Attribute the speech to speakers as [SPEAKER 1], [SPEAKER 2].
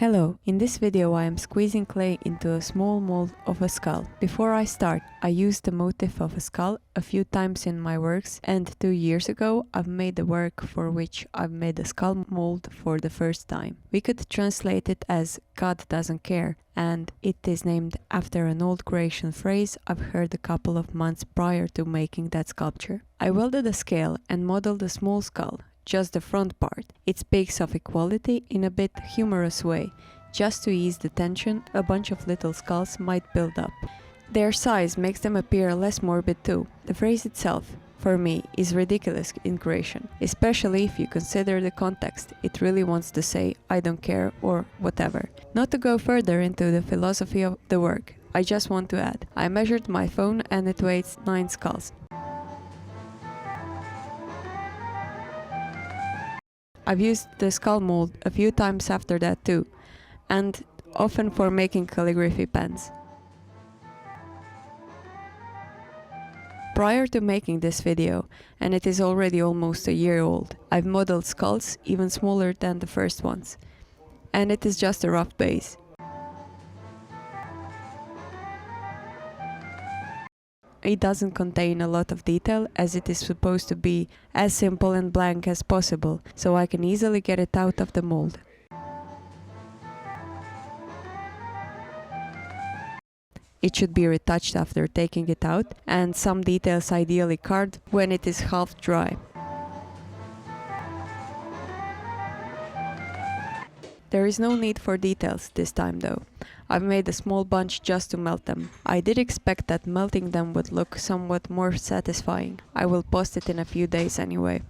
[SPEAKER 1] Hello, in this video I am squeezing clay into a small mold of a skull. Before I start, I used the motif of a skull a few times in my works, and 2 years ago I've made a work for which I've made a skull mold for the first time. We could translate it as God doesn't care, and it is named after an old Croatian phrase I've heard a couple of months prior to making that sculpture. I welded a scale and modeled a small skull. Just the front part. It speaks of equality in a bit humorous way. Just to ease the tension, a bunch of little skulls might build up. Their size makes them appear less morbid too. The phrase itself, for me, is ridiculous in Croatian, especially if you consider the context. It really wants to say, I don't care, or whatever. Not to go further into the philosophy of the work, I just want to add, I measured my phone and it weighs 9 skulls. I've used the skull mold a few times after that too, and often for making calligraphy pens. Prior to making this video, and it is already almost a year old, I've modeled skulls even smaller than the first ones, and it is just a rough base. It doesn't contain a lot of detail, as it is supposed to be as simple and blank as possible, so I can easily get it out of the mold. It should be retouched after taking it out, and some details ideally carved when it is half dry. There is no need for details this time though. I've made a small bunch just to melt them. I did expect that melting them would look somewhat more satisfying. I will post it in a few days anyway.